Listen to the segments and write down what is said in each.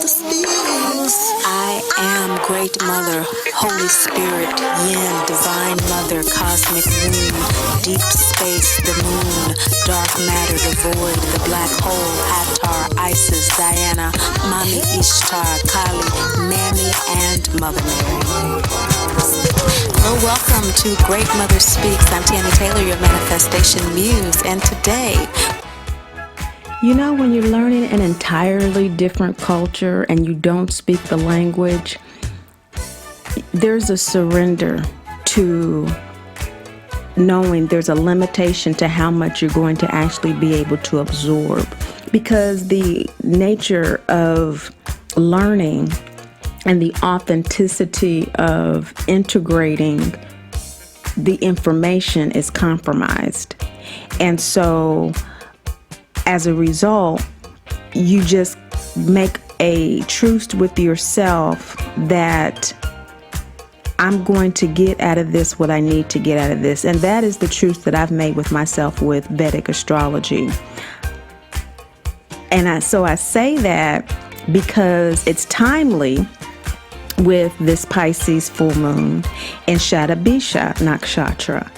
I am Great Mother, Holy Spirit, Yin, Divine Mother, Cosmic Womb, Deep Space, the Moon, Dark Matter, the Void, the Black Hole, Hathor, Isis, Diana, Mami Ishtar, Kali, Mammy, and Mother Mary. Hello, welcome to Great Mother Speaks. I'm Tammy Taylor, your manifestation muse, and today, you know, when you're learning an entirely different culture and you don't speak the language, there's a surrender to knowing there's a limitation to how much you're going to actually be able to absorb. Because the nature of learning and the authenticity of integrating the information is compromised. And so as a result, you just make a truce with yourself that I'm going to get out of this what I need to get out of this. And that is the truth that I've made with myself with Vedic astrology. And so I say that because it's timely with this Pisces full moon in Shatabisha Nakshatra.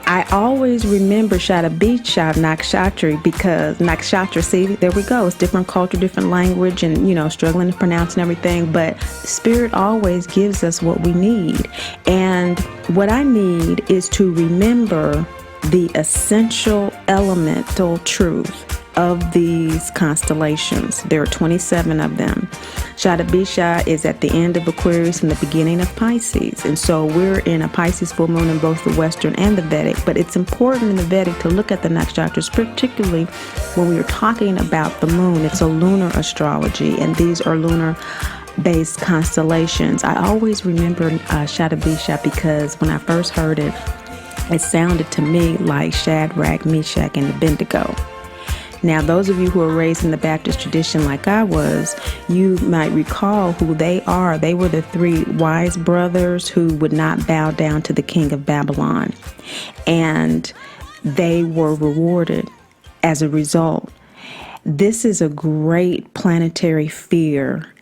I always remember Shatabisha Nakshatra because Nakshatra, see, there we go. It's different culture, different language, and, you know, struggling to pronounce and everything. But Spirit always gives us what we need. And what I need is to remember the essential elemental truth of these constellations. There are 27 of them. Shatabisha is at the end of Aquarius and the beginning of Pisces. And so we're in a Pisces full moon in both the Western and the Vedic. But it's important in the Vedic to look at the nakshatras, particularly when we are talking about the moon. It's a lunar astrology, and these are lunar-based constellations. I always remember Shatabisha because when I first heard it, it sounded to me like Shadrach, Meshach, and Abednego. Now, those of you who are raised in the Baptist tradition like I was, you might recall who they are. They were the three wise brothers who would not bow down to the king of Babylon. And they were rewarded as a result. This is a great planetary fear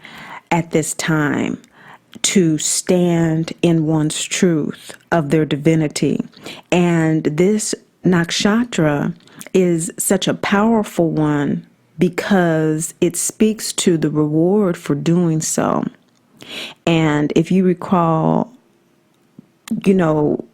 at this time, to stand in one's truth of their divinity. And this nakshatra is such a powerful one because it speaks to the reward for doing so. And if you recall, you know,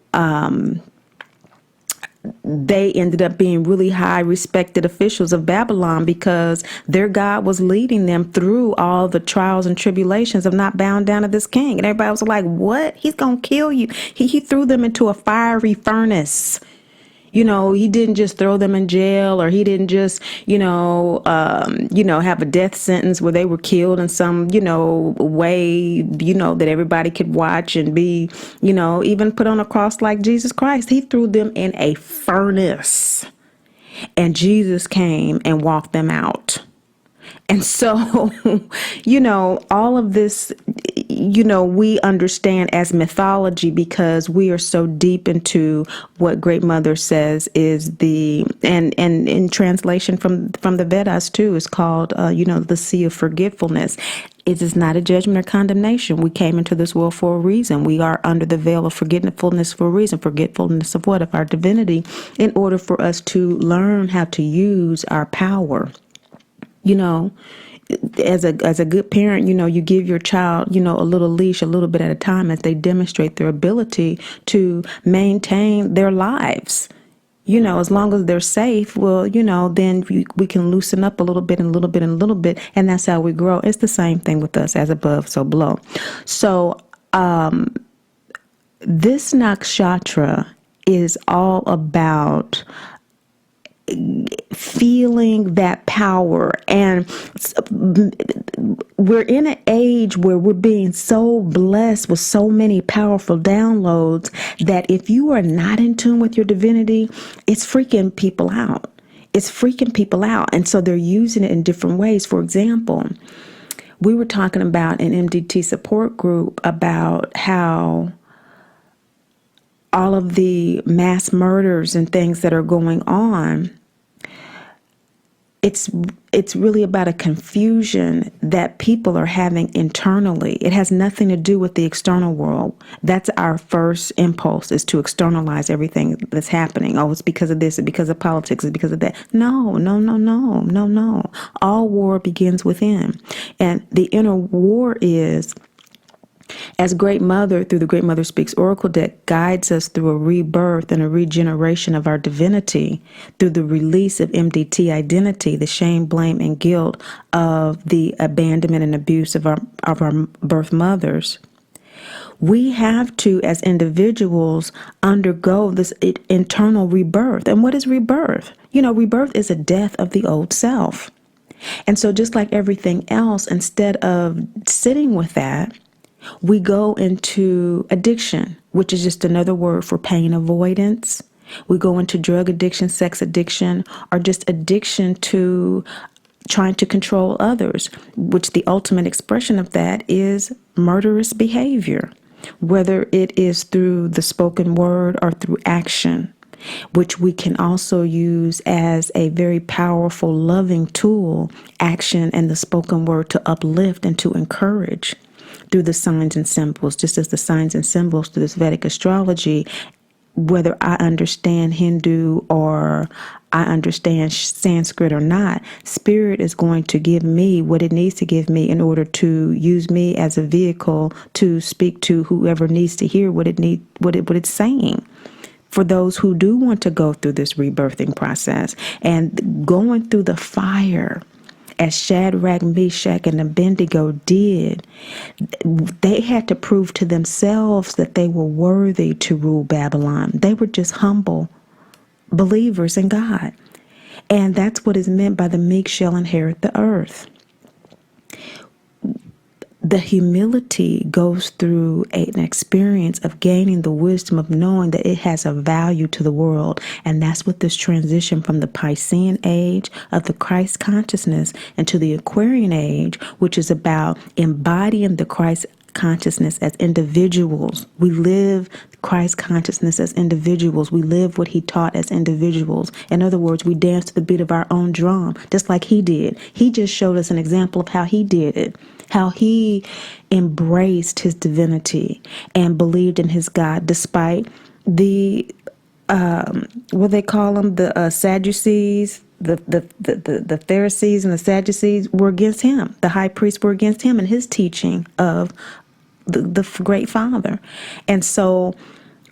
they ended up being really high respected officials of Babylon because their God was leading them through all the trials and tribulations of not bowing down to this king. And everybody was like, what? He's going to kill you. He threw them into a fiery furnace. You know, he didn't just throw them in jail, or he didn't just, have a death sentence where they were killed in some, way, that everybody could watch and be, even put on a cross like Jesus Christ. He threw them in a furnace, and Jesus came and walked them out. And so, all of this, we understand as mythology because we are so deep into what Great Mother says is and in translation from the Vedas too, is called, the sea of forgetfulness. It is not a judgment or condemnation. We came into this world for a reason. We are under the veil of forgetfulness for a reason. Forgetfulness of what? Of our divinity, in order for us to learn how to use our power. As a good parent, you give your child, a little leash, a little bit at a time, as they demonstrate their ability to maintain their lives. As long as they're safe, well, then we can loosen up a little bit and a little bit and a little bit. And that's how we grow. It's the same thing with us, as above, so below. So this nakshatra is all about feeling that power. And we're in an age where we're being so blessed with so many powerful downloads that if you are not in tune with your divinity, it's freaking people out. And so they're using it in different ways. For example, we were talking about an MDT support group about how all of the mass murders and things that are going on, it's it's really about a confusion that people are having internally. It has nothing to do with the external world. That's our first impulse, is to externalize everything that's happening. Oh, it's because of this, it's because of politics, it's because of that. No, no, no, no, no, no. All war begins within. And the inner war is, as Great Mother, through the Great Mother Speaks Oracle deck, guides us through a rebirth and a regeneration of our divinity, through the release of MDT identity, the shame, blame, and guilt of the abandonment and abuse of our birth mothers. We have to, as individuals, undergo this internal rebirth. And what is rebirth? Rebirth is a death of the old self. And so just like everything else, instead of sitting with that, we go into addiction, which is just another word for pain avoidance. We go into drug addiction, sex addiction, or just addiction to trying to control others, which the ultimate expression of that is murderous behavior, whether it is through the spoken word or through action, which we can also use as a very powerful, loving tool, action and the spoken word, to uplift and to encourage through the signs and symbols, just as the signs and symbols through this Vedic astrology, whether I understand Hindu or I understand Sanskrit or not, Spirit is going to give me what it needs to give me in order to use me as a vehicle to speak to whoever needs to hear what it's saying. For those who do want to go through this rebirthing process and going through the fire, as Shadrach, Meshach, and Abednego did, they had to prove to themselves that they were worthy to rule Babylon. They were just humble believers in God. And that's what is meant by the meek shall inherit the earth. The humility goes through an experience of gaining the wisdom of knowing that it has a value to the world. And that's what this transition from the Piscean age of the Christ consciousness into the Aquarian age, which is about embodying the Christ consciousness as individuals. We live Christ consciousness as individuals. We live what he taught as individuals. In other words, we dance to the beat of our own drum, just like he did. He just showed us an example of how he did it, how he embraced his divinity and believed in his God, despite the what they call them, the Sadducees, the Pharisees and the Sadducees were against him. The high priests were against him and his teaching of the great Father. And so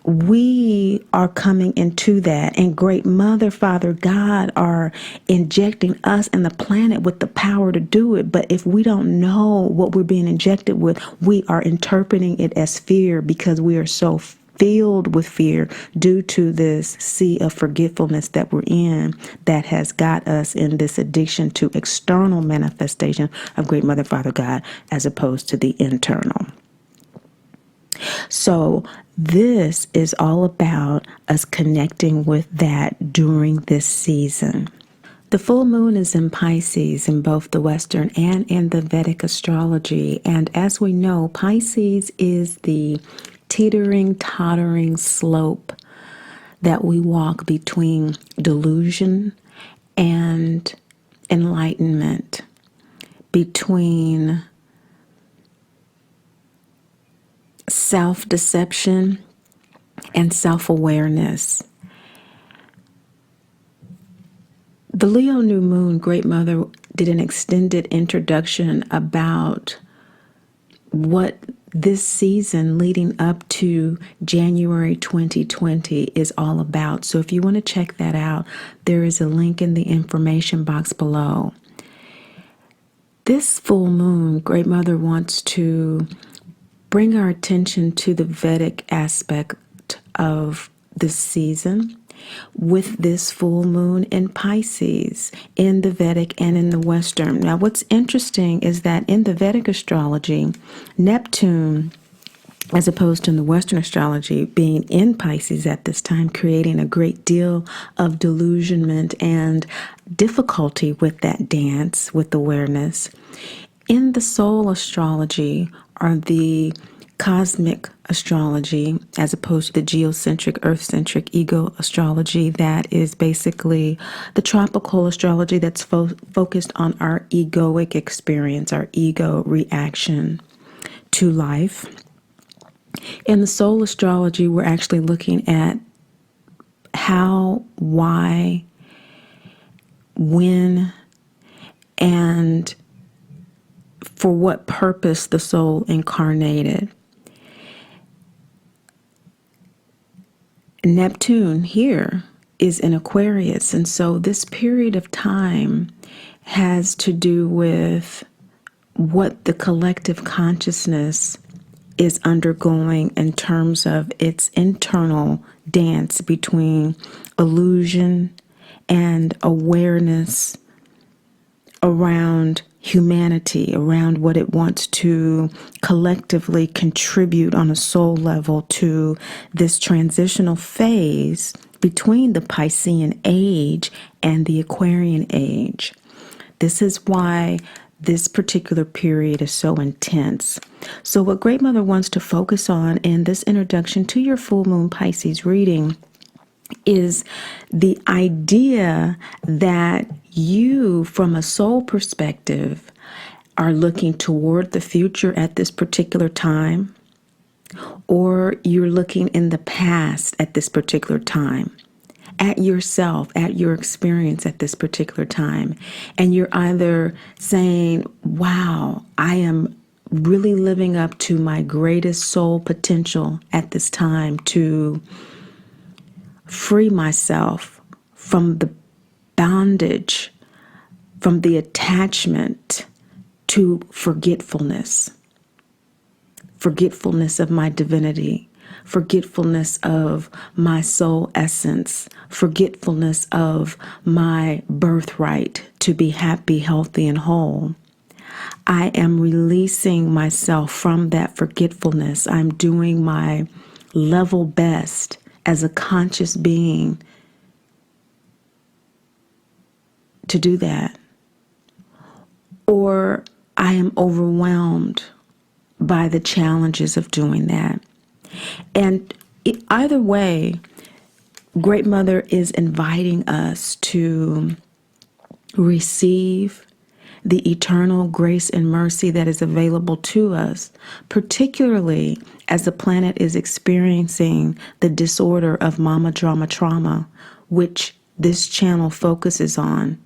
we are coming into that, and Great Mother, Father God are injecting us and the planet with the power to do it. But if we don't know what we're being injected with, we are interpreting it as fear, because we are so filled with fear due to this sea of forgetfulness that we're in, that has got us in this addiction to external manifestation of Great Mother, Father God, as opposed to the internal. So this is all about us connecting with that during this season. The full moon is in Pisces in both the Western and in the Vedic astrology. And as we know, Pisces is the teetering, tottering slope that we walk between delusion and enlightenment, between self-deception and self-awareness. The Leo new moon, Great Mother did an extended introduction about what this season leading up to January 2020 is all about. So if you want to check that out, there is a link in the information box below. This full moon, Great Mother wants to bring our attention to the Vedic aspect of this season with this full moon in Pisces, in the Vedic and in the Western. Now, what's interesting is that in the Vedic astrology, Neptune, as opposed to in the Western astrology, being in Pisces at this time, creating a great deal of delusionment and difficulty with that dance, with awareness. In the soul astrology, are the cosmic astrology as opposed to the geocentric, earth-centric ego astrology that is basically the tropical astrology that's focused on our egoic experience, our ego reaction to life. In the soul astrology, we're actually looking at how, why, when, and for what purpose the soul incarnated. Neptune here is in Aquarius, and so this period of time has to do with what the collective consciousness is undergoing in terms of its internal dance between illusion and awareness around humanity, around what it wants to collectively contribute on a soul level to this transitional phase between the Piscean age and the Aquarian age. This is why this particular period is so intense. So what Great Mother wants to focus on in this introduction to your full moon Pisces reading is the idea that you, from a soul perspective, are looking toward the future at this particular time, or you're looking in the past at this particular time, at yourself, at your experience at this particular time. And you're either saying, wow, I am really living up to my greatest soul potential at this time to free myself from the bondage, from the attachment to forgetfulness of my divinity, forgetfulness of my soul essence, forgetfulness of my birthright to be happy, healthy, and whole. I am releasing myself from that forgetfulness. I'm doing my level best as a conscious being to do that. Or I am overwhelmed by the challenges of doing that. And either way, Great Mother is inviting us to receive the eternal grace and mercy that is available to us, particularly as the planet is experiencing the disorder of mama drama trauma, which this channel focuses on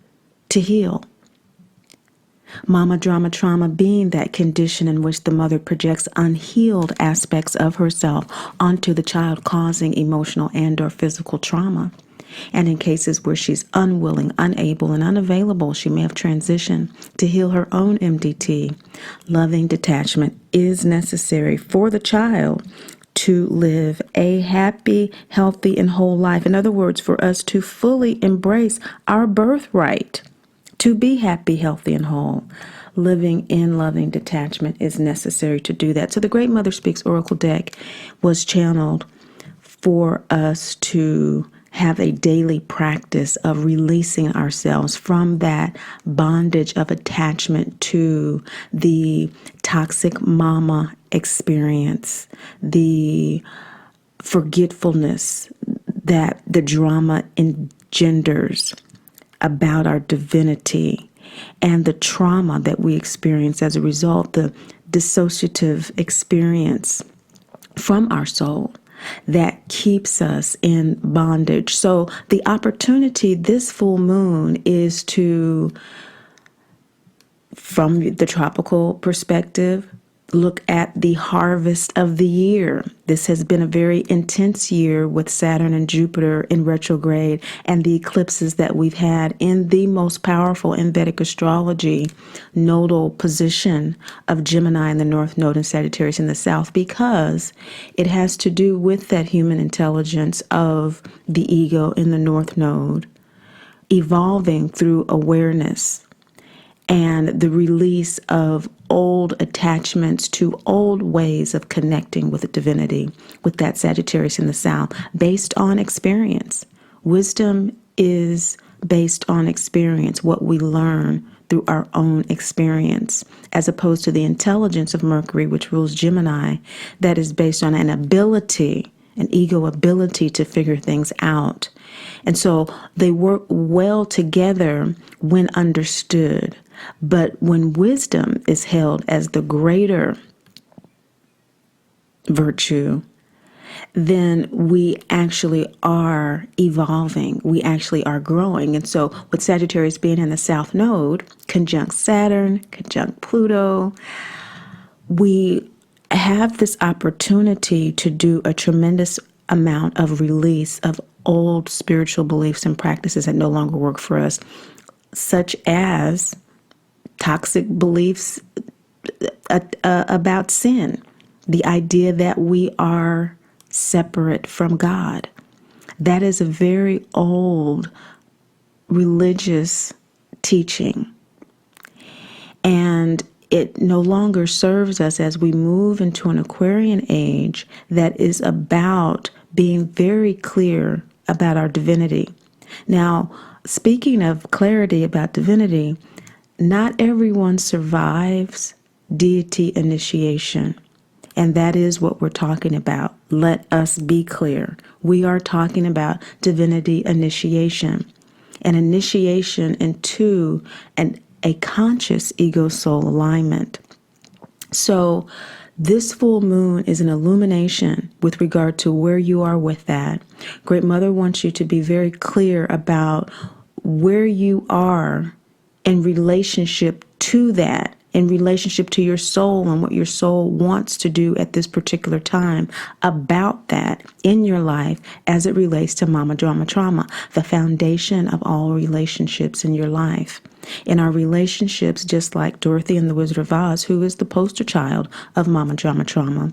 to heal. Mama drama trauma being that condition in which the mother projects unhealed aspects of herself onto the child, causing emotional and or physical trauma. And in cases where she's unwilling, unable, and unavailable, she may have transitioned to heal her own MDT. Loving detachment is necessary for the child to live a happy, healthy, and whole life. In other words, for us to fully embrace our birthright to be happy, healthy, and whole. Living in loving detachment is necessary to do that. So the Great Mother Speaks Oracle deck was channeled for us to have a daily practice of releasing ourselves from that bondage of attachment to the toxic mama experience, the forgetfulness that the drama engenders about our divinity, and the trauma that we experience as a result, the dissociative experience from our soul that keeps us in bondage. So the opportunity this full moon is to, from the tropical perspective, look at the harvest of the year. This has been a very intense year with Saturn and Jupiter in retrograde and the eclipses that we've had in the most powerful in Vedic astrology nodal position of Gemini in the North Node and Sagittarius in the South, because it has to do with that human intelligence of the ego in the North Node evolving through awareness and the release of old attachments to old ways of connecting with the divinity, with that Sagittarius in the South, based on experience. Wisdom is based on experience, what we learn through our own experience, as opposed to the intelligence of Mercury, which rules Gemini, that is based on an ability, an ego ability to figure things out. And so they work well together when understood. But when wisdom is held as the greater virtue, then we actually are evolving. We actually are growing. And so with Sagittarius being in the South Node, conjunct Saturn, conjunct Pluto, we have this opportunity to do a tremendous amount of release of old spiritual beliefs and practices that no longer work for us, such as toxic beliefs about sin, the idea that we are separate from God. That is a very old religious teaching. And it no longer serves us as we move into an Aquarian age that is about being very clear about our divinity. Now, speaking of clarity about divinity, not everyone survives deity initiation. And that is what we're talking about. Let us be clear. We are talking about divinity initiation, an initiation into a conscious ego-soul alignment. So this full moon is an illumination with regard to where you are with that. Great Mother wants you to be very clear about where you are in relationship to that, in relationship to your soul and what your soul wants to do at this particular time about that in your life as it relates to mama drama trauma, the foundation of all relationships in your life. In our relationships, just like Dorothy and the Wizard of Oz, who is the poster child of mama drama trauma,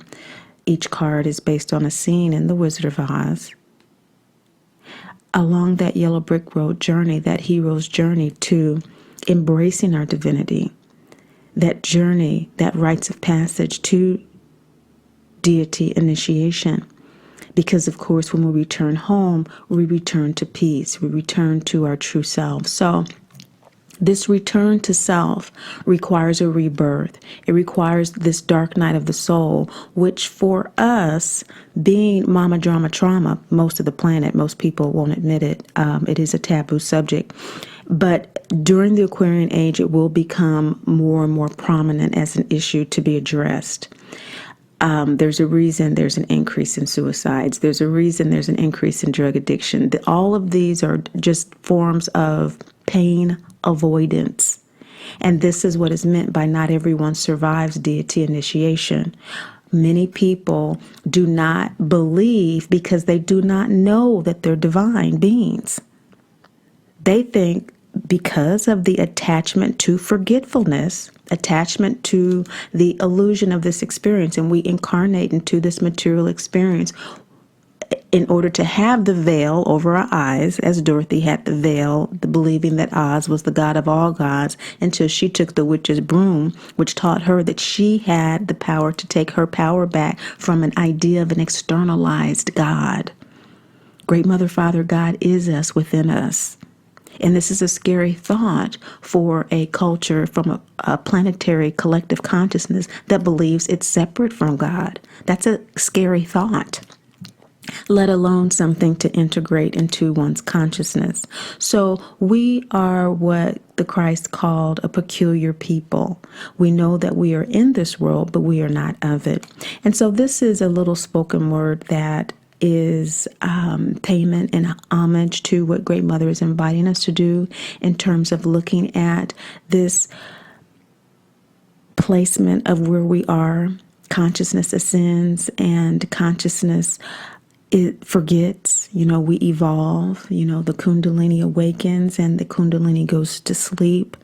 each card is based on a scene in the Wizard of Oz. Along that yellow brick road journey, that hero's journey to embracing our divinity, that journey, that rites of passage to deity initiation. Because, of course, when we return home, we return to peace. We return to our true self. So this return to self requires a rebirth. It requires this dark night of the soul, which for us, being mama drama trauma, most of the planet, most people won't admit it. It is a taboo subject. But during the Aquarian age, it will become more and more prominent as an issue to be addressed. There's a reason there's an increase in suicides. There's a reason there's an increase in drug addiction. All of these are just forms of pain avoidance. And this is what is meant by not everyone survives deity initiation. Many people do not believe because they do not know that they're divine beings. They think because of the attachment to forgetfulness, attachment to the illusion of this experience, and we incarnate into this material experience in order to have the veil over our eyes, as Dorothy had the veil, the believing that Oz was the god of all gods, until she took the witch's broom, which taught her that she had the power to take her power back from an idea of an externalized God. Great Mother, Father, God is us, within us. And this is a scary thought for a culture from a planetary collective consciousness that believes it's separate from God. That's a scary thought, let alone something to integrate into one's consciousness. So we are what the Christ called a peculiar people. We know that we are in this world, but we are not of it. And so this is a little spoken word that is payment and homage to what Great Mother is inviting us to do in terms of looking at this placement of where we are. Consciousness ascends and consciousness, it forgets. We evolve. The Kundalini awakens and the Kundalini goes to sleep.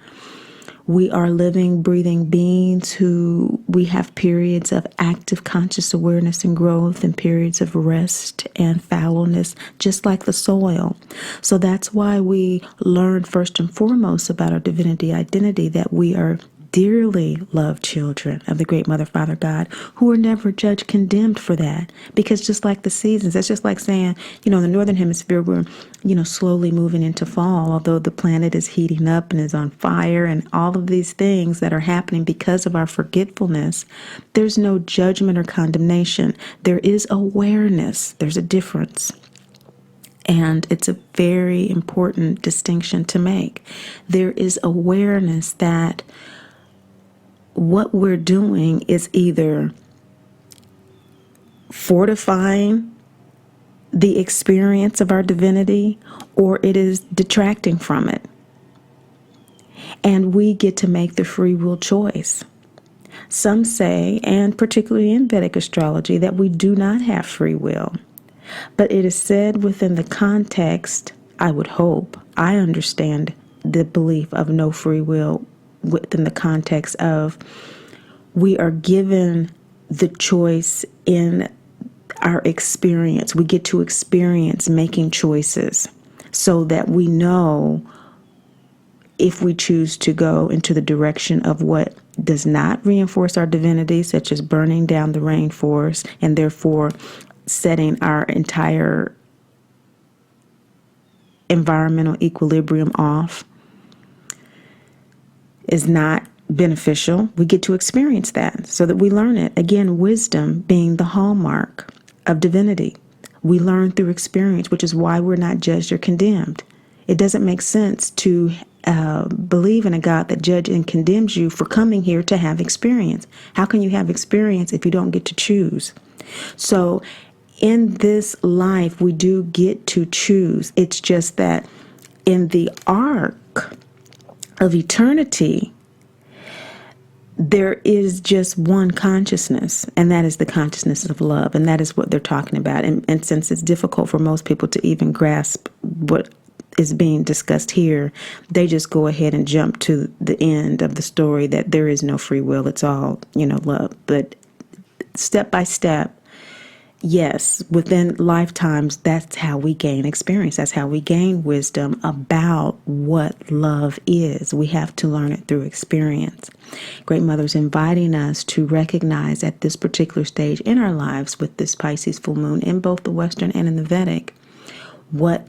We are living, breathing beings who we have periods of active conscious awareness and growth and periods of rest and fallowness, just like the soil. So that's why we learn first and foremost about our divinity identity, that we are dearly loved children of the great Mother, Father, God, who are never judged, condemned for that. Because just like the seasons, that's just like saying, in the Northern Hemisphere, we're, slowly moving into fall, although the planet is heating up and is on fire and all of these things that are happening because of our forgetfulness. There's no judgment or condemnation. There is awareness. There's a difference. And it's a very important distinction to make. There is awareness that what we're doing is either fortifying the experience of our divinity or it is detracting from it. And we get to make the free will choice. Some say, and particularly in Vedic astrology, that we do not have free will. But it is said within the context, I would hope, I understand the belief of no free will within the context of we are given the choice in our experience. We get to experience making choices so that we know if we choose to go into the direction of what does not reinforce our divinity, such as burning down the rainforest and therefore setting our entire environmental equilibrium off, is not beneficial. We get to experience that so that we learn it. Again, wisdom being the hallmark of divinity. We learn through experience, which is why we're not judged or condemned. It doesn't make sense to believe in a God that judges and condemns you for coming here to have experience. How can you have experience if you don't get to choose? So in this life, we do get to choose. It's just that in the arc of eternity, there is just one consciousness, and that is the consciousness of love. And that is what they're talking about. And since it's difficult for most people to even grasp what is being discussed here, they just go ahead and jump to the end of the story that there is no free will. It's all, love. But step by step, yes, within lifetimes, that's how we gain experience. That's how we gain wisdom about what love is. We have to learn it through experience. Great Mother's inviting us to recognize at this particular stage in our lives with this Pisces full moon in both the Western and in the Vedic, what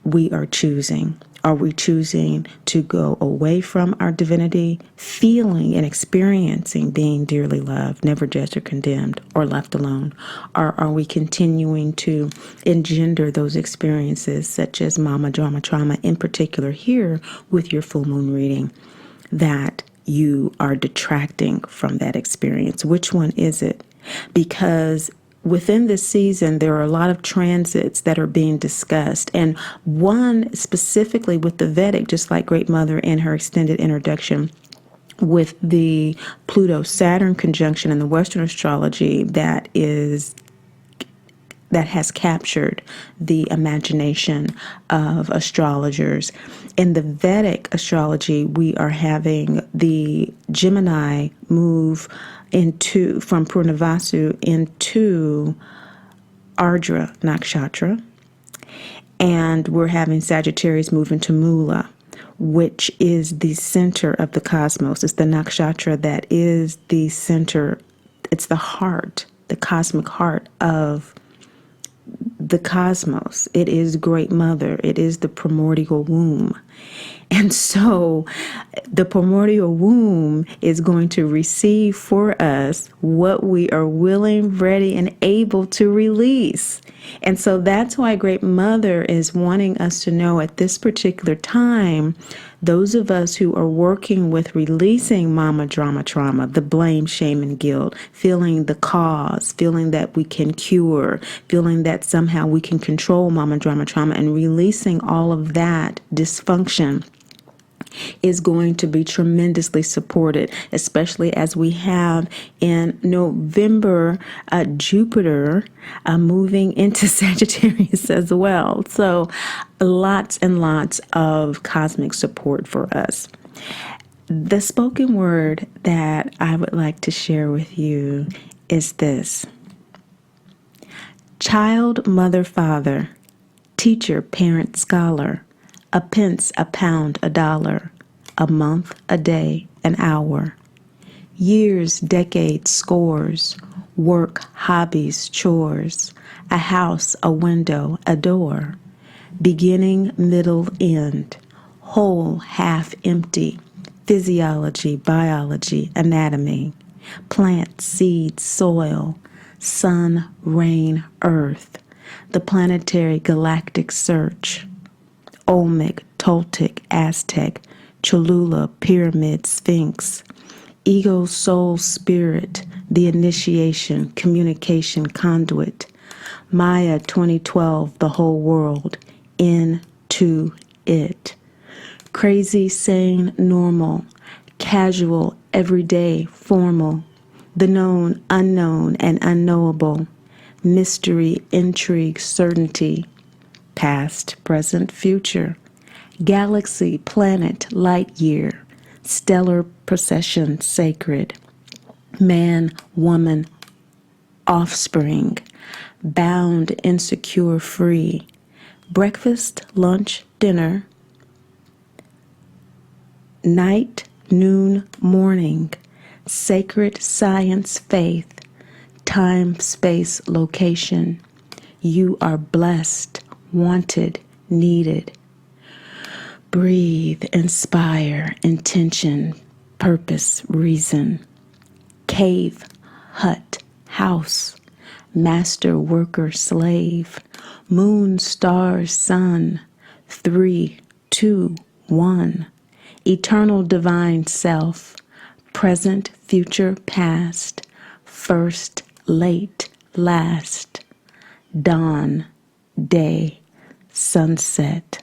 we are choosing. Are we choosing to go away from our divinity, feeling and experiencing being dearly loved, never judged or condemned, or left alone? Or are we continuing to engender those experiences, such as mama drama trauma, in particular here with your full moon reading, that you are detracting from that experience? Which one is it? Because within this season, there are a lot of transits that are being discussed. And one specifically with the Vedic, just like Great Mother in her extended introduction, with the Pluto-Saturn conjunction in the Western astrology that has captured the imagination of astrologers. In the Vedic astrology, we are having the Gemini move from Purnavasu into Ardra Nakshatra, and we're having Sagittarius move into Mula, which is the center of the cosmos. It's the nakshatra that is the center. It's the heart, the cosmic heart of the cosmos. It is Great Mother. It is the primordial womb. And so the primordial womb is going to receive for us what we are willing, ready, and able to release. And so that's why Great Mother is wanting us to know at this particular time, those of us who are working with releasing mama drama trauma, the blame, shame, and guilt, feeling the cause, feeling that we can cure, feeling that somehow we can control mama drama trauma, and releasing all of that dysfunction is going to be tremendously supported, especially as we have in November Jupiter moving into Sagittarius as well. So lots and lots of cosmic support for us. The spoken word that I would like to share with you is this: child, mother, father, teacher, parent, scholar, a pence, a pound, a dollar, a month, a day, an hour. Years, decades, scores. Work, hobbies, chores. A house, a window, a door. Beginning, middle, end. Whole, half, empty. Physiology, biology, anatomy. Plant, seed, soil. Sun, rain, earth. The planetary galactic search. Olmec, Toltec, Aztec, Cholula, Pyramid, Sphinx. Ego, soul, spirit, the initiation, communication, conduit. Maya 2012, the whole world, into it. Crazy, sane, normal, casual, everyday, formal. The known, unknown, and unknowable. Mystery, intrigue, certainty. Past, present, future. Galaxy, planet, light year. Stellar procession, sacred. Man, woman, offspring. Bound, insecure, free. Breakfast, lunch, dinner. Night, noon, morning. Sacred, science, faith. Time, space, location. You are blessed, wanted, needed. Breathe, inspire, intention, purpose, reason. Cave, hut, house. Master, worker, slave. Moon, stars, sun. 3, 2, 1. Eternal divine self. Present, future, past. First, late, last. Dawn, day, sunset.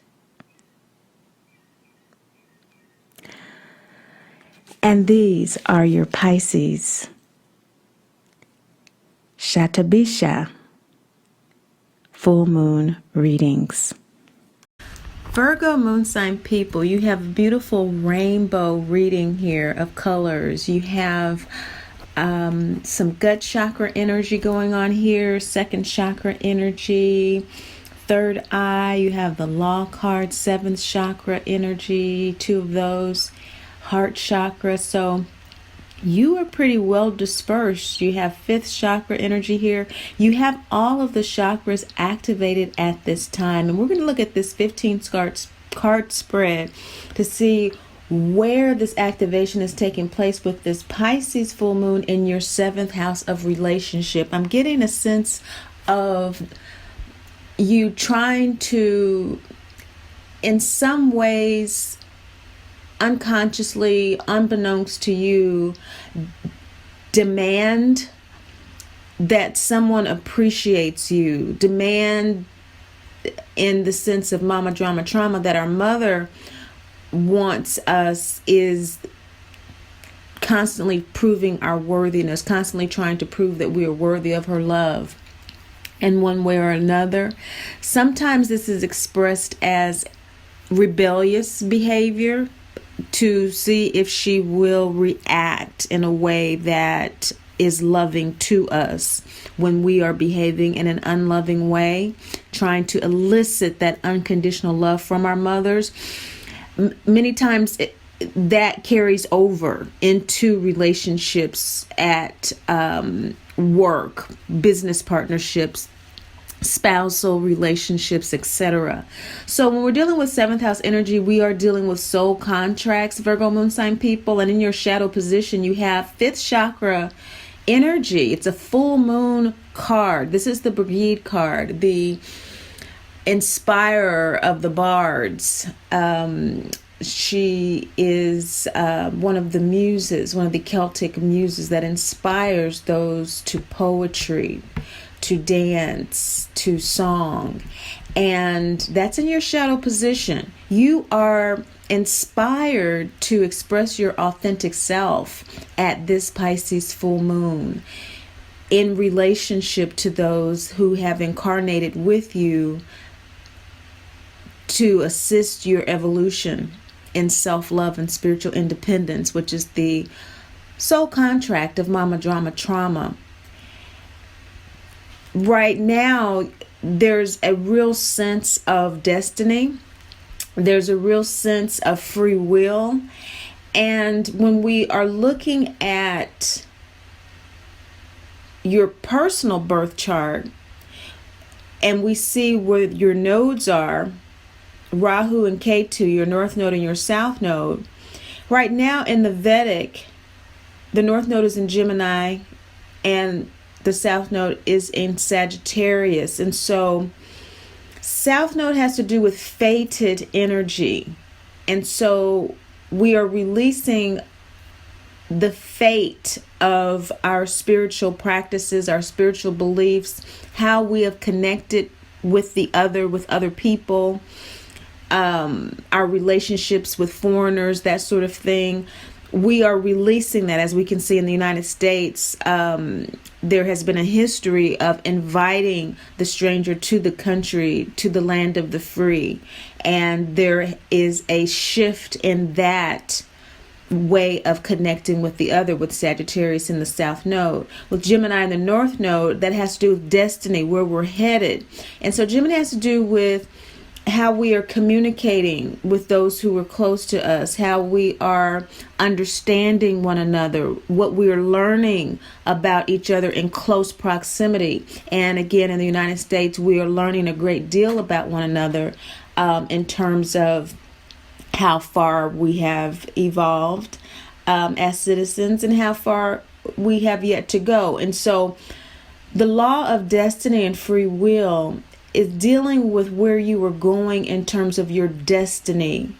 And these are your Pisces. Shatabisha full moon readings. Virgo moon sign people, you have a beautiful rainbow reading here of colors. You have some gut chakra energy going on here, second chakra energy, third eye. You have the law card, seventh chakra energy, two of those, heart chakra. So you are pretty well dispersed. You have fifth chakra energy here. You have all of the chakras activated at this time. And we're going to look at this 15 card spread to see where this activation is taking place with this Pisces full moon in your seventh house of relationship. I'm getting a sense of you trying to, in some ways, unconsciously, unbeknownst to you, demand that someone appreciates you. Demand in the sense of mama drama trauma that our mother wants us, is constantly proving our worthiness, constantly trying to prove that we are worthy of her love in one way or another. Sometimes this is expressed as rebellious behavior to see if she will react in a way that is loving to us when we are behaving in an unloving way, trying to elicit that unconditional love from our mothers. Many times that carries over into relationships at work, business partnerships, spousal relationships, etc. So when we're dealing with seventh house energy, we are dealing with soul contracts, Virgo moon sign people. And in your shadow position, you have fifth chakra energy. It's a full moon card. This is the Brigade card, the inspirer of the bards. She is one of the muses, one of the Celtic muses that inspires those to poetry, to dance, to song. And that's in your shadow position. You are inspired to express your authentic self at this Pisces full moon in relationship to those who have incarnated with you to assist your evolution in self-love and spiritual independence, which is the soul contract of mama drama trauma. Right now, there's a real sense of destiny. There's a real sense of free will. And when we are looking at your personal birth chart and we see where your nodes are, Rahu and Ketu, your north node and your south node, right now in the Vedic, the north node is in Gemini and the south node is in Sagittarius. And so south node has to do with fated energy. And so we are releasing the fate of our spiritual practices, our spiritual beliefs, how we have connected with other people, our relationships with foreigners, that sort of thing. We are releasing that. As we can see in the United States, there has been a history of inviting the stranger to the country, to the land of the free. And there is a shift in that way of connecting with the other, with Sagittarius in the south node. With Gemini in the north node, that has to do with destiny, where we're headed. And so Gemini has to do with how we are communicating with those who are close to us, how we are understanding one another, what we are learning about each other in close proximity. And again, in the United States, we are learning a great deal about one another in terms of how far we have evolved as citizens and how far we have yet to go. And so the law of destiny and free will is dealing with where you are going in terms of your destiny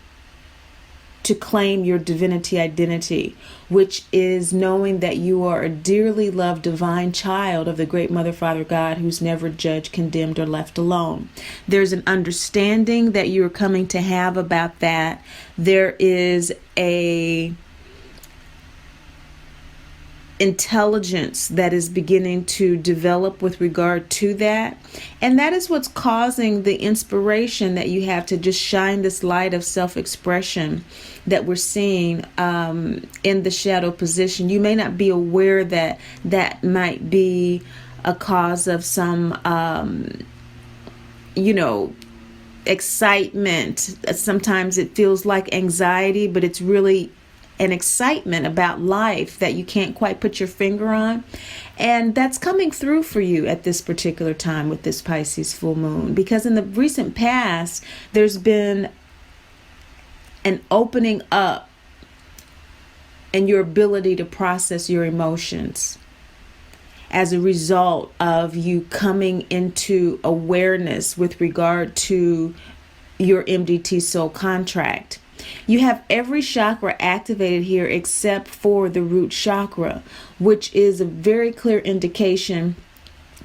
to claim your divinity identity, which is knowing that you are a dearly loved divine child of the great Mother, Father, God, who's never judged, condemned, or left alone. There's an understanding that you're coming to have about that. There is a intelligence that is beginning to develop with regard to that. And that is what's causing the inspiration that you have to just shine this light of self-expression that we're seeing in the shadow position. You may not be aware that that might be a cause of some, excitement. Sometimes it feels like anxiety, but it's really an excitement about life that you can't quite put your finger on. And that's coming through for you at this particular time with this Pisces full moon. Because in the recent past, there's been an opening up in your ability to process your emotions as a result of you coming into awareness with regard to your MDT soul contract. You have every chakra activated here except for the root chakra, which is a very clear indication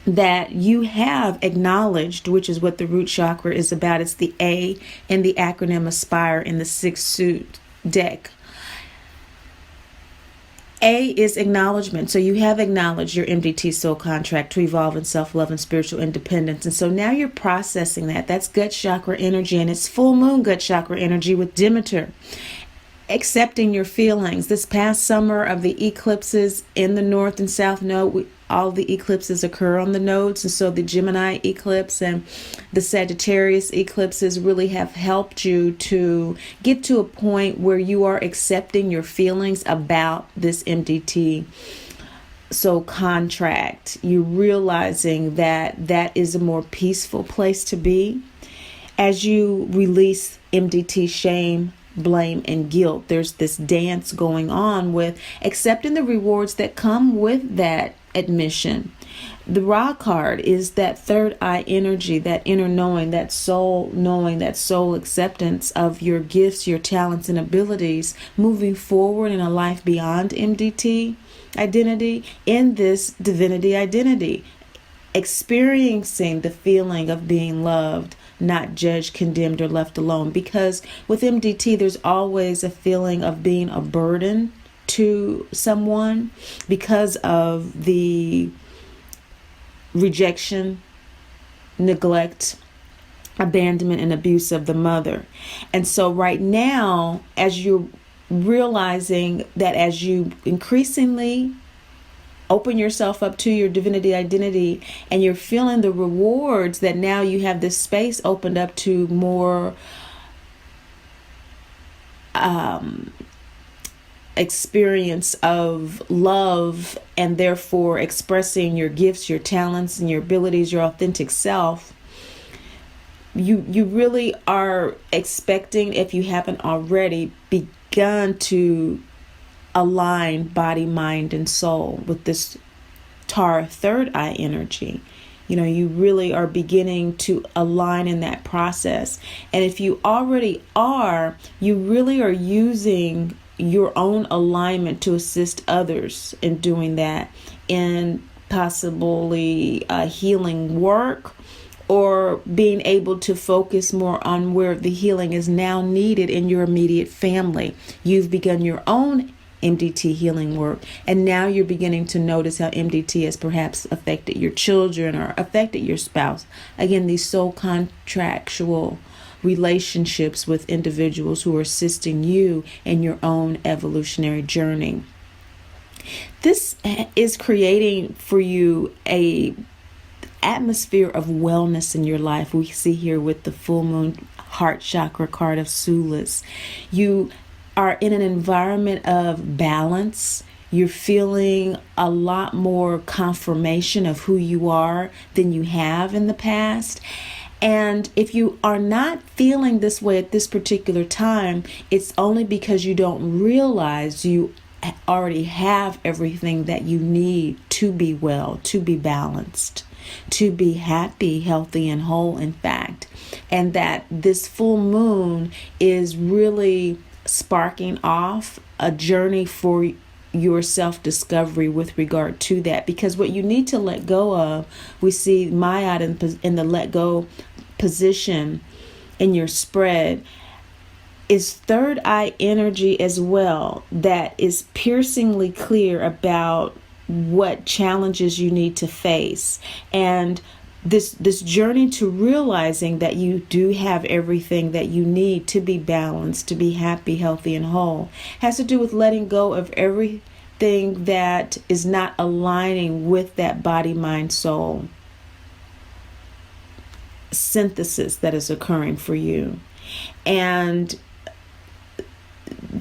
that you have acknowledged, which is what the root chakra is about. It's the A in the acronym ASPIRE in the 6th suit deck. A is acknowledgement. So you have acknowledged your MDT soul contract to evolve in self-love and spiritual independence. And so now you're processing that. That's gut chakra energy, and it's full moon gut chakra energy with Demeter. Accepting your feelings. This past summer of the eclipses in the north and south node, all the eclipses occur on the nodes. And so the Gemini eclipse and the Sagittarius eclipses really have helped you to get to a point where you are accepting your feelings about this MDT soul contract. You're realizing that that is a more peaceful place to be as you release MDT shame, blame, and guilt. There's this dance going on with accepting the rewards that come with that admission. The Ra card is that third eye energy, that inner knowing, that soul knowing, that soul acceptance of your gifts, your talents, and abilities, moving forward in a life beyond MDT identity in this divinity identity, experiencing the feeling of being loved, not judged, condemned, or left alone. Because with MDT, there's always a feeling of being a burden to someone because of the rejection, neglect, abandonment, and abuse of the mother. And so right now, as you're realizing that as you increasingly open yourself up to your divinity identity and you're feeling the rewards, that now you have this space opened up to more experience of love, and therefore expressing your gifts, your talents, and your abilities, your authentic self, you really are expecting, if you haven't already begun to align body, mind, and soul with this Tar third eye energy. You really are beginning to align in that process. And if you already are, you really are using your own alignment to assist others in doing that, in possibly healing work, or being able to focus more on where the healing is now needed in your immediate family. You've begun your own MDT healing work, and now you're beginning to notice how MDT has perhaps affected your children or affected your spouse. Again, these soul contractual relationships with individuals who are assisting you in your own evolutionary journey. This is creating for you a atmosphere of wellness in your life. We see here with the full moon heart chakra card of Sulas. You are in an environment of balance. You're feeling a lot more confirmation of who you are than you have in the past. And if you are not feeling this way at this particular time, it's only because you don't realize you already have everything that you need to be well, to be balanced, to be happy, healthy, and whole, in fact. And that this full moon is really sparking off a journey for your self-discovery with regard to that. Because what you need to let go of, we see Mayat in the let go position in your spread, is third eye energy as well, that is piercingly clear about what challenges you need to face. And this journey to realizing that you do have everything that you need to be balanced, to be happy, healthy, and whole, has to do with letting go of everything that is not aligning with that body, mind, soul synthesis that is occurring for you. And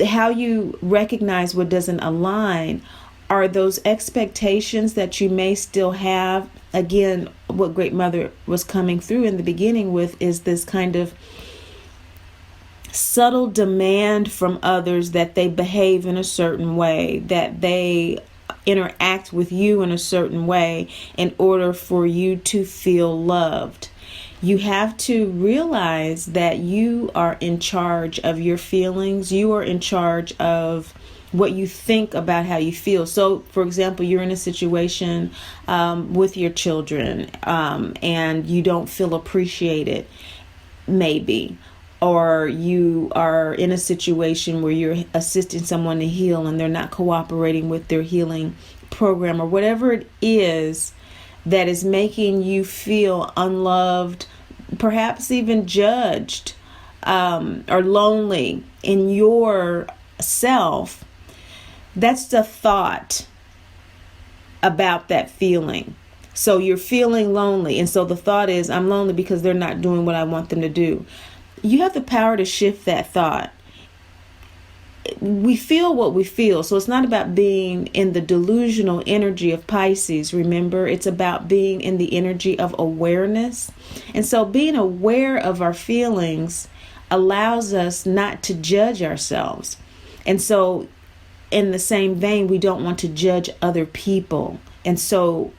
how you recognize what doesn't align are those expectations that you may still have. Again, what Great Mother was coming through in the beginning with is this kind of subtle demand from others that they behave in a certain way, that they interact with you in a certain way in order for you to feel loved. You have to realize that you are in charge of your feelings. You are in charge of what you think about how you feel. So, for example, you're in a situation with your children and you don't feel appreciated, maybe. Or you are in a situation where you're assisting someone to heal and they're not cooperating with their healing program, or whatever it is that is making you feel unloved, perhaps even judged, or lonely in your self. That's the thought about that feeling. So you're feeling lonely, and so the thought is, I'm lonely because they're not doing what I want them to do. You have the power to shift that thought. We feel what we feel, so it's not about being in the delusional energy of Pisces. Remember, it's about being in the energy of awareness. And so being aware of our feelings allows us not to judge ourselves. And so in the same vein, we don't want to judge other people. And so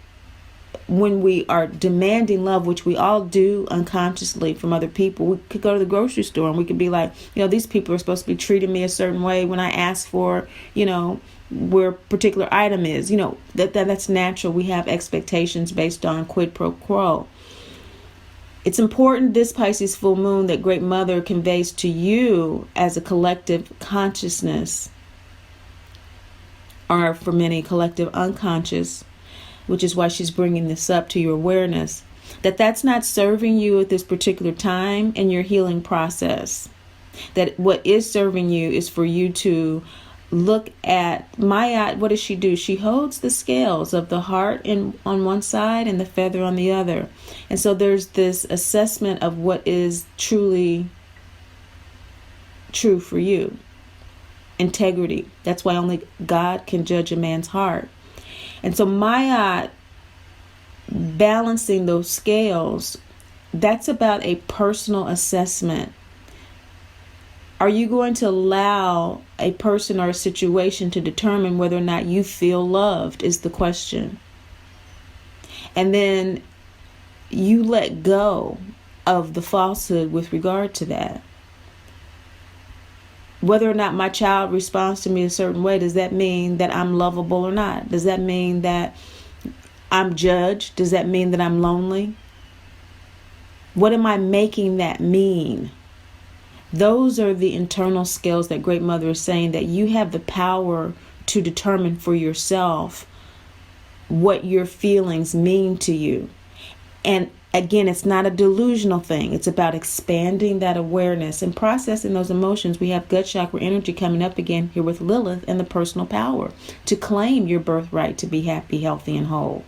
when we are demanding love, which we all do unconsciously from other people, we could go to the grocery store and we could be like, these people are supposed to be treating me a certain way when I ask for, where a particular item is. That's natural. We have expectations based on quid pro quo. It's important, this Pisces full moon, that Great Mother conveys to you as a collective consciousness, or for many, collective unconscious, which is why she's bringing this up to your awareness, that's not serving you at this particular time in your healing process. That what is serving you is for you to look at Maya. What does she do? She holds the scales of the heart on one side and the feather on the other. And so there's this assessment of what is truly true for you. integrity. That's why only God can judge a man's heart. And so Maya, balancing those scales, that's about a personal assessment. Are you going to allow a person or a situation to determine whether or not you feel loved is the question. And then you let go of the falsehood with regard to that. Whether or not my child responds to me a certain way, does that mean that I'm lovable or not? Does that mean that I'm judged? Does that mean that I'm lonely? What am I making that mean? Those are the internal scales that Great Mother is saying, that you have the power to determine for yourself what your feelings mean to you. And again, it's not a delusional thing. It's about expanding that awareness and processing those emotions. We have gut chakra energy coming up again here with Lilith and the personal power to claim your birthright to be happy, healthy, and whole.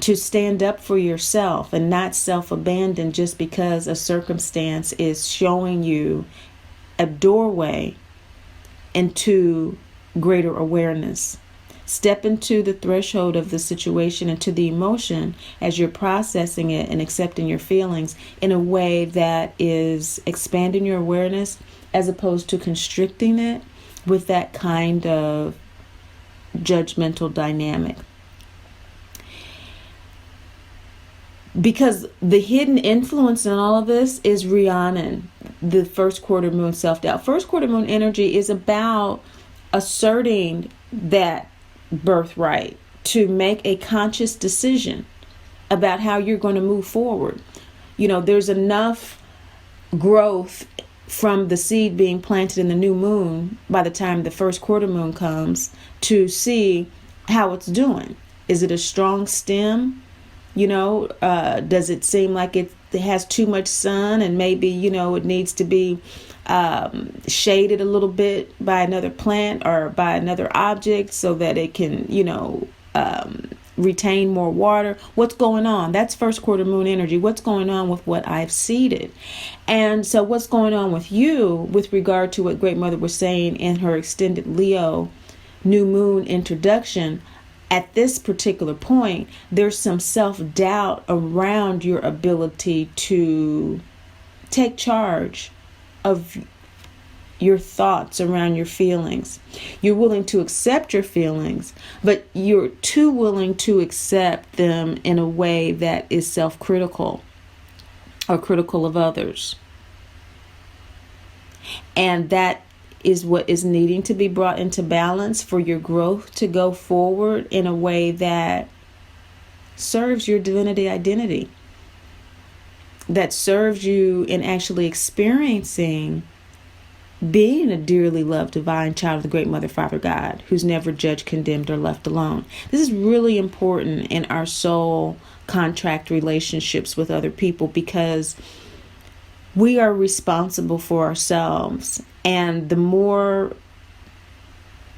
To stand up for yourself and not self-abandon just because a circumstance is showing you a doorway into greater awareness. Step into the threshold of the situation, into the emotion as you're processing it and accepting your feelings in a way that is expanding your awareness as opposed to constricting it with that kind of judgmental dynamic. Because the hidden influence in all of this is Rhiannon, the first quarter moon self-doubt. First quarter moon energy is about asserting that birthright to make a conscious decision about how you're going to move forward. You know, there's enough growth from the seed being planted in the new moon by the time the first quarter moon comes to see how it's doing. Is it a strong stem? You know, does it seem like it has too much sun and maybe, you know, it needs to be shaded a little bit by another plant or by another object so that it can, you know, retain more water? What's going on? That's first quarter moon energy. What's going on with what I've seeded? And so what's going on with you with regard to what Great Mother was saying in her extended Leo new moon introduction? At this particular point, there's some self-doubt around your ability to take charge of your thoughts around your feelings. You're willing to accept your feelings, but you're too willing to accept them in a way that is self-critical or critical of others. And that is what is needing to be brought into balance for your growth to go forward in a way that serves your divinity identity, that serves you in actually experiencing being a dearly loved divine child of the Great Mother, Father God, who's never judged, condemned, or left alone. This is really important in our soul contract relationships with other people, because we are responsible for ourselves. And the more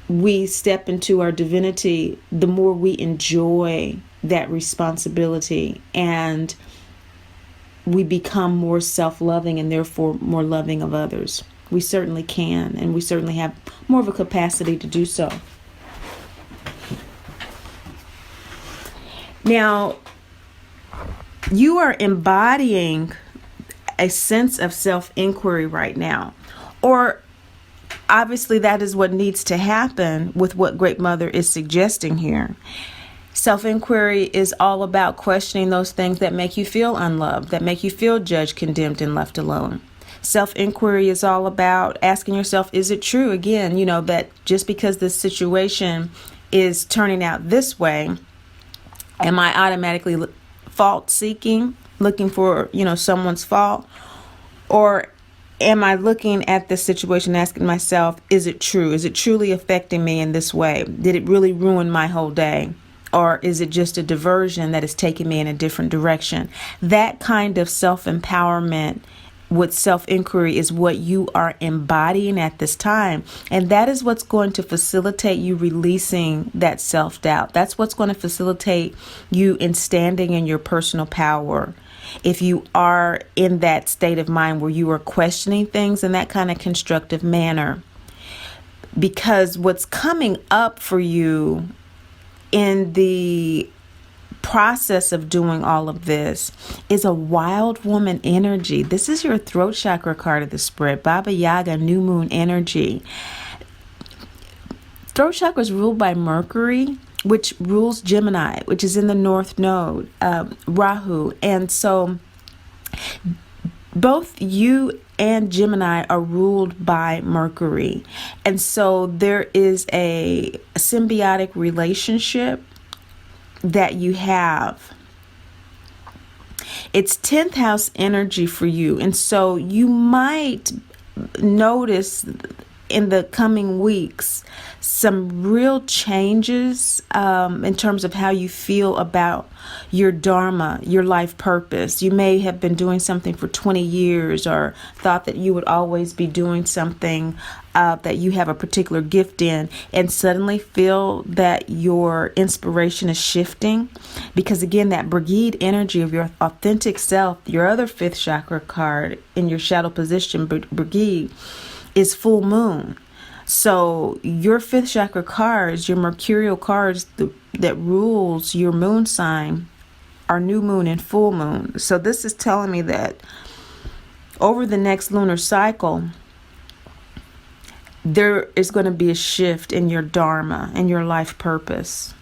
we step into our divinity, the more we enjoy that responsibility, and we become more self-loving and therefore more loving of others. We certainly can, and we certainly have more of a capacity to do so. Now, you are embodying a sense of self-inquiry right now. Or obviously that is what needs to happen with what Great Mother is suggesting here. Self-inquiry is all about questioning those things that make you feel unloved, that make you feel judged, condemned, and left alone. Self-inquiry is all about asking yourself, is it true, again, you know, that just because this situation is turning out this way, am I automatically fault-seeking, looking for, you know, someone's fault? Or am I looking at this situation, asking myself, is it true? Is it truly affecting me in this way? Did it really ruin my whole day? Or is it just a diversion that is taking me in a different direction? That kind of self-empowerment with self-inquiry is what you are embodying at this time. And that is what's going to facilitate you releasing that self-doubt. That's what's going to facilitate you in standing in your personal power. If you are in that state of mind where you are questioning things in that kind of constructive manner, because what's coming up for you in the process of doing all of this is a wild woman energy. This is your throat chakra card of the spread, Baba Yaga, new moon energy. Throat chakra is ruled by Mercury, which rules Gemini, which is in the north node, Rahu. And so both you and Gemini are ruled by Mercury. And so there is a symbiotic relationship that you have. It's 10th house energy for you. And so you might notice in the coming weeks some real changes in terms of how you feel about your dharma, your life purpose. You may have been doing something for 20 years or thought that you would always be doing something that you have a particular gift in, and suddenly feel that your inspiration is shifting. Because again, that Brigade energy of your authentic self, your other 5th chakra card in your shadow position, Brigade, is full moon. So your 5th chakra cards, your mercurial cards that rules your moon sign, are new moon and full moon. So this is telling me that over the next lunar cycle, there is going to be a shift in your dharma and your life purpose,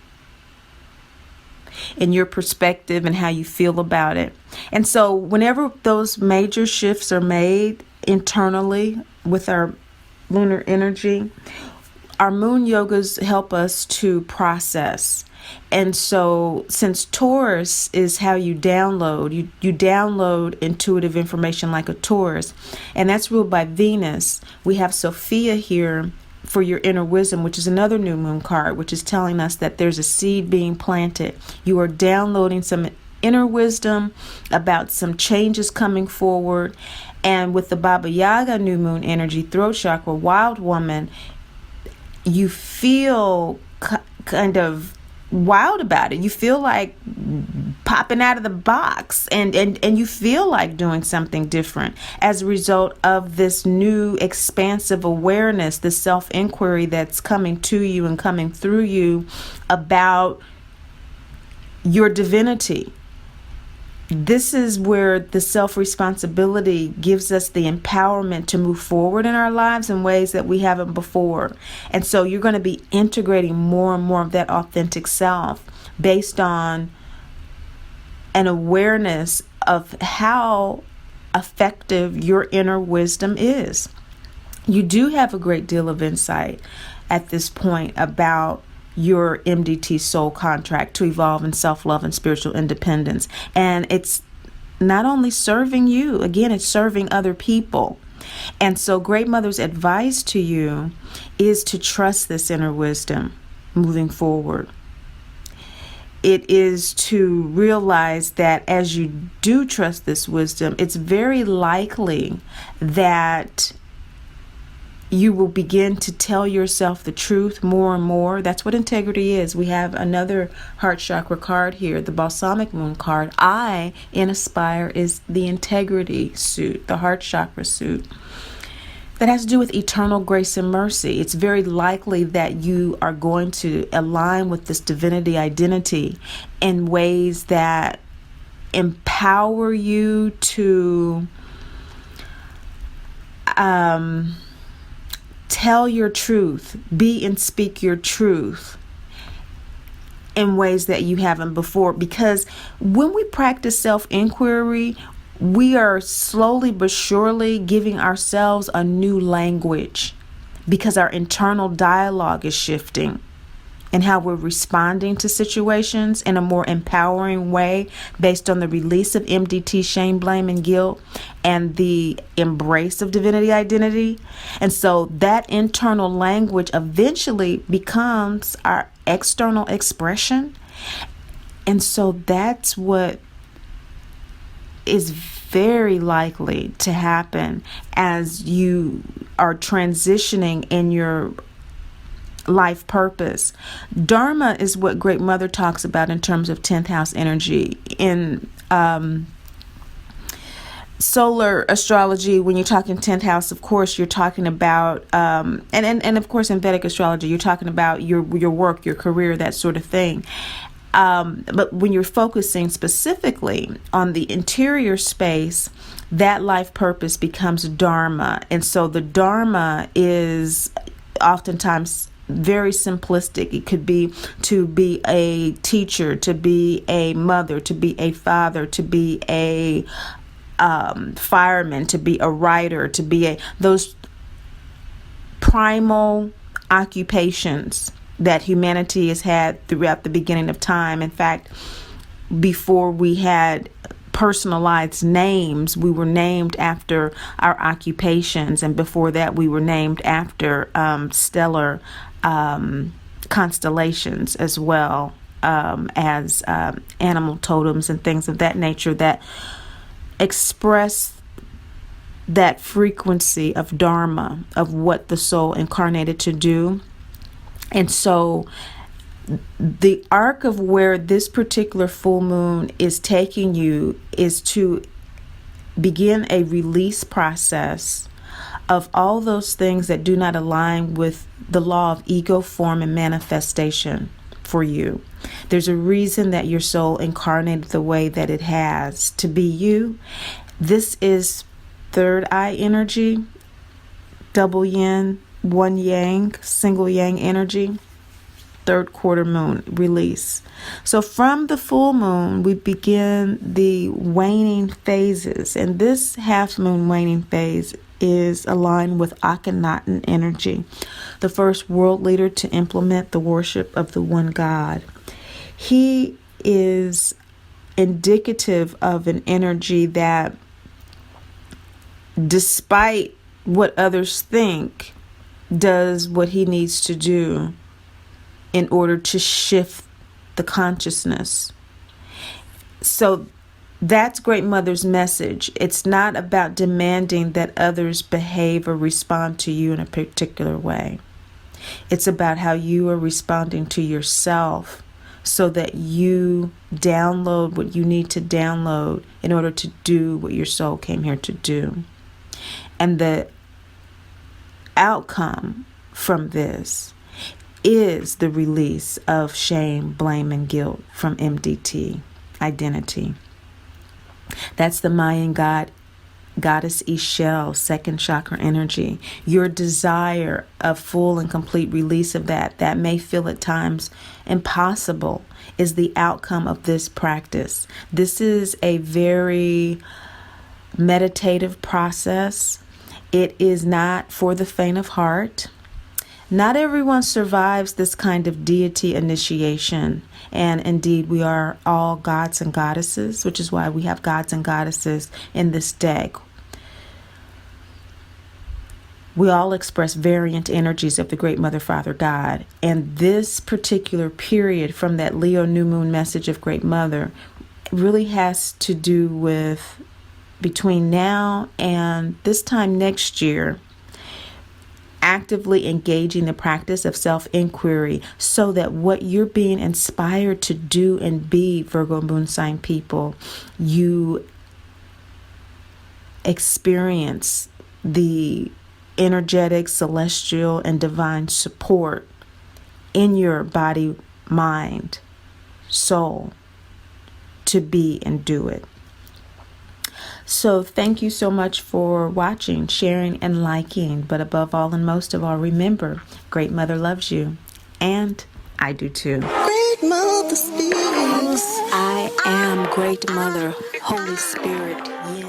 in your perspective and how you feel about it. And so whenever those major shifts are made internally with our lunar energy, our moon yogas help us to process. And so since Taurus is how you download, you download intuitive information like a Taurus, and that's ruled by Venus. We have Sophia here for your inner wisdom, which is another new moon card, which is telling us that there's a seed being planted. You are downloading some inner wisdom about some changes coming forward. And with the Baba Yaga new moon energy, throat chakra, wild woman, you feel kind of wild about it. You feel like popping out of the box, and you feel like doing something different as a result of this new expansive awareness, the self-inquiry that's coming to you and coming through you about your divinity. This is where the self-responsibility gives us the empowerment to move forward in our lives in ways that we haven't before. And so you're going to be integrating more and more of that authentic self based on an awareness of how effective your inner wisdom is. You do have a great deal of insight at this point about your MDT soul contract to evolve in self-love and spiritual independence. And it's not only serving you, again, it's serving other people. And so Great Mother's advice to you is to trust this inner wisdom moving forward. It is to realize that as you do trust this wisdom, it's very likely that you will begin to tell yourself the truth more and more. That's what integrity is. We have another heart chakra card here, the balsamic moon card. I in Aspire is the integrity suit, the heart chakra suit. That has to do with eternal grace and mercy. It's very likely that you are going to align with this divinity identity in ways that empower you to tell your truth, be and speak your truth in ways that you haven't before. Because when we practice self-inquiry, we are slowly but surely giving ourselves a new language, because our internal dialogue is shifting and how we're responding to situations in a more empowering way based on the release of MDT, shame, blame, and guilt, and the embrace of divinity identity. And so that internal language eventually becomes our external expression. And so that's what is very likely to happen as you are transitioning in your life purpose. Dharma is what Great Mother talks about in terms of 10th house energy. In solar astrology, when you're talking 10th house, of course, you're talking about, and of course in Vedic astrology, you're talking about your work, your career, that sort of thing. But when you're focusing specifically on the interior space, that life purpose becomes dharma. And so the dharma is oftentimes very simplistic. It could be to be a teacher, to be a mother, to be a father, to be a fireman, to be a writer, to be those primal occupations that humanity has had throughout the beginning of time. In fact, before we had personalized names, we were named after our occupations, and before that we were named after stellar constellations, as well as animal totems and things of that nature that express that frequency of dharma, of what the soul incarnated to do. And so the arc of where this particular full moon is taking you is to begin a release process of all those things that do not align with the law of ego, form, and manifestation for you. There's a reason that your soul incarnated the way that it has to be you. This is third eye energy, double yin, one yang, single yang energy, third quarter moon release. So from the full moon, we begin the waning phases, and this half moon waning phase is aligned with Akhenaten energy, the first world leader to implement the worship of the one God. He is indicative of an energy that, despite what others think, does what he needs to do in order to shift the consciousness. So that's Great Mother's message. It's not about demanding that others behave or respond to you in a particular way. It's about how you are responding to yourself so that you download what you need to download in order to do what your soul came here to do. And the outcome from this is the release of shame, blame, and guilt from MDT identity. That's the Mayan goddess Ishel, second chakra energy. Your desire of full and complete release of that may feel at times impossible, is the outcome of this practice. This is a very meditative process. It is not for the faint of heart. Not everyone survives this kind of deity initiation. And indeed, we are all gods and goddesses, which is why we have gods and goddesses in this deck. We all express variant energies of the Great Mother, Father, God. And this particular period from that Leo new moon message of Great Mother really has to do with between now and this time next year, actively engaging the practice of self-inquiry so that what you're being inspired to do and be, Virgo moon sign people, you experience the energetic, celestial, and divine support in your body, mind, soul to be and do it. So thank you so much for watching, sharing, and liking. But above all and most of all, remember, Great Mother loves you. And I do too. Great Mother speaks. I am Great Mother, Holy Spirit, Yin.